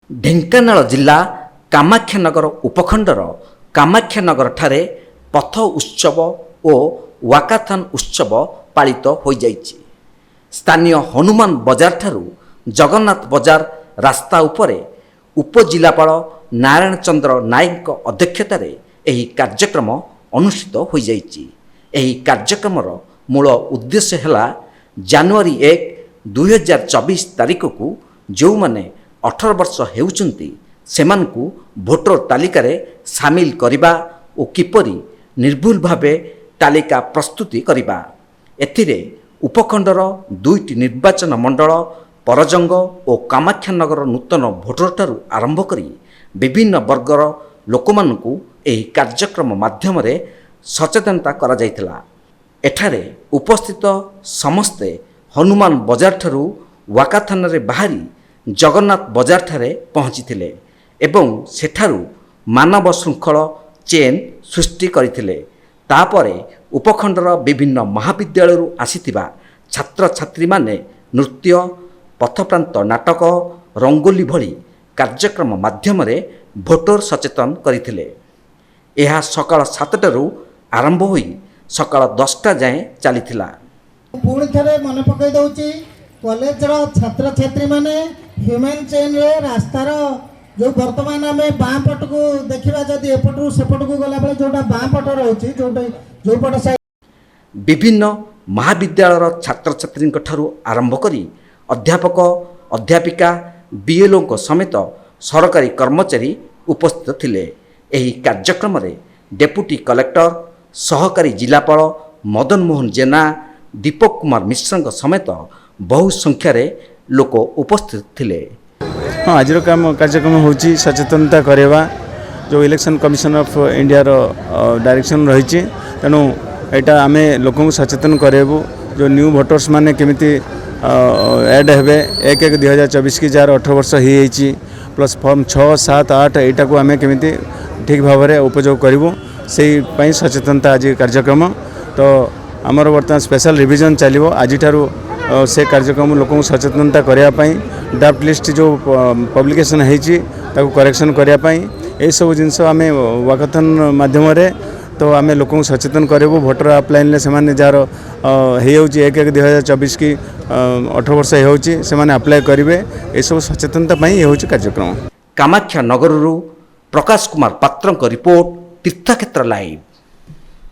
ଢେଙ୍କାନାଳ ଜିଲ୍ଲା କାମାକ୍ଷାନଗର ଉପଖଣ୍ଡର କାମାକ୍ଷାନଗର ଠାରେ ପଥ ଉତ୍ସବ ଓ ୱାକାଥନ୍ ଉତ୍ସବ ପାଳିତ ହୋଇଯାଇଛି। ସ୍ଥାନୀୟ ହନୁମାନ ବଜାର ଠାରୁ ଜଗନ୍ନାଥ ବଜାର ରାସ୍ତା ଉପରେ ଉପଜିଲ୍ଲାପାଳ ନାରାୟଣ ଚନ୍ଦ୍ର ନାୟକଙ୍କ ଅଧ୍ୟକ୍ଷତାରେ ଏହି କାର୍ଯ୍ୟକ୍ରମ ଅନୁଷ୍ଠିତ ହୋଇଯାଇଛି। ଏହି କାର୍ଯ୍ୟକ୍ରମର ମୂଳ ଉଦ୍ଦେଶ୍ୟ ହେଲା ଜାନୁଆରୀ 1, 2024 ତାରିଖକୁ ଯେଉଁମାନେ 18 ବର୍ଷ ହେଉଛନ୍ତି ସେମାନଙ୍କୁ ଭୋଟର ତାଲିକାରେ ସାମିଲ କରିବା ଓ କିପରି ନିର୍ଭୁଲ ଭାବେ ତାଲିକା ପ୍ରସ୍ତୁତି କରିବା। ଏଥିରେ ଉପଖଣ୍ଡର 2ଟି ନିର୍ବାଚନ ମଣ୍ଡଳ ପରଜଙ୍ଗ ଓ କାମାକ୍ଷାନଗର ନୂତନ ଭୋଟରଠାରୁ ଆରମ୍ଭ କରି ବିଭିନ୍ନ ବର୍ଗର ଲୋକମାନଙ୍କୁ ଏହି କାର୍ଯ୍ୟକ୍ରମ ମାଧ୍ୟମରେ ସଚେତନତା କରାଯାଇଥିଲା। ଏଠାରେ ଉପସ୍ଥିତ ସମସ୍ତେ ହନୁମାନ ବଜାରଠାରୁ ୱାକାଥନରେ ବାହାରି ଜଗନ୍ନାଥ ବଜାରଠାରେ ପହଞ୍ଚିଥିଲେ ଏବଂ ସେଠାରୁ ମାନବ ଶୃଙ୍ଖଳ ଚେନ୍ ସୃଷ୍ଟି କରିଥିଲେ। ତାପରେ ଉପଖଣ୍ଡର ବିଭିନ୍ନ ମହାବିଦ୍ୟାଳୟରୁ ଆସିଥିବା ଛାତ୍ରଛାତ୍ରୀମାନେ ନୃତ୍ୟ, ପଥପ୍ରାନ୍ତ ନାଟକ, ରଙ୍ଗୋଲି ଭଳି କାର୍ଯ୍ୟକ୍ରମ ମାଧ୍ୟମରେ ଭୋଟର ସଚେତନ କରିଥିଲେ। ଏହା ସକାଳ 7ଟାରୁ ଆରମ୍ଭ ହୋଇ ସକାଳ 10ଟା ଯାଏଁ ଚାଲିଥିଲା। ପୁଣି ଥରେ ମନେ ପକାଇ ଦେଉଛି, କଲେଜର ଛାତ୍ରଛାତ୍ରୀମାନେ ହ୍ୟୁମାନ୍ ଚେନ୍ରେ ରାସ୍ତାର ଯେଉଁ ବର୍ତ୍ତମାନ ଆମେ ବାଁ ପଟକୁ ଦେଖିବା, ଯଦି ଏପଟରୁ ସେପଟକୁ ଗଲାବେଳେ ଯେଉଁଟା ବାଁ ପଟ ରହୁଛି, ଯେଉଁ ପଟ ବିଭିନ୍ନ ମହାବିଦ୍ୟାଳୟର ଛାତ୍ରଛାତ୍ରୀଙ୍କ ଠାରୁ ଆରମ୍ଭ କରି ଅଧ୍ୟାପକ, ଅଧ୍ୟାପିକା, ବିଏଲ୍ଓଙ୍କ ସମେତ ସରକାରୀ କର୍ମଚାରୀ ଉପସ୍ଥିତ ଥିଲେ। ଏହି କାର୍ଯ୍ୟକ୍ରମରେ ଡେପୁଟି କଲେକ୍ଟର, ସହକାରୀ ଜିଲ୍ଲାପାଳ ମଦନ ମୋହନ ଜେନା, ଦୀପକ କୁମାର ମିଶ୍ରଙ୍କ ସମେତ ବହୁ ସଂଖ୍ୟାରେ ଲୋକ ଉପସ୍ଥିତ ଥିଲେ। हाँ, आज कार्यक्रम हूँ सचेतनता करवा जो election commission of India direction रही। तेणु यहाँ आम लोक सचेतन करेबू जो न्यू भोटर्स माने केमिति एड हे 1/1/2024 की जार 18 वर्ष हो प्लस फॉर्म 6, 7, 8 यहाँ को आम केमिति ठीक भाव में उपयोग करूँ से सचेतनता आज कार्यक्रम। तो आमर बर्तमान स्पेशल रिविजन चलो आज से कार्यक्रम लोक सचेतनता करने ड्राफ्ट लिस्ट जो पब्लिकेशन होती करेक्शन करने यह सब जिन आम वाकाथन माध्यम तो आम लोक सचेतन करूँ भोटर अपलाइन से जार हो 1/1/2024 की 18 वर्ष होने अप्लाई करेंगे। ये सब सचेतनता ये हूँ कार्यक्रम। कामाख्या नगर प्रकाश कुमार पात्र रिपोर्ट तीर्थक्षेत्र लाइव।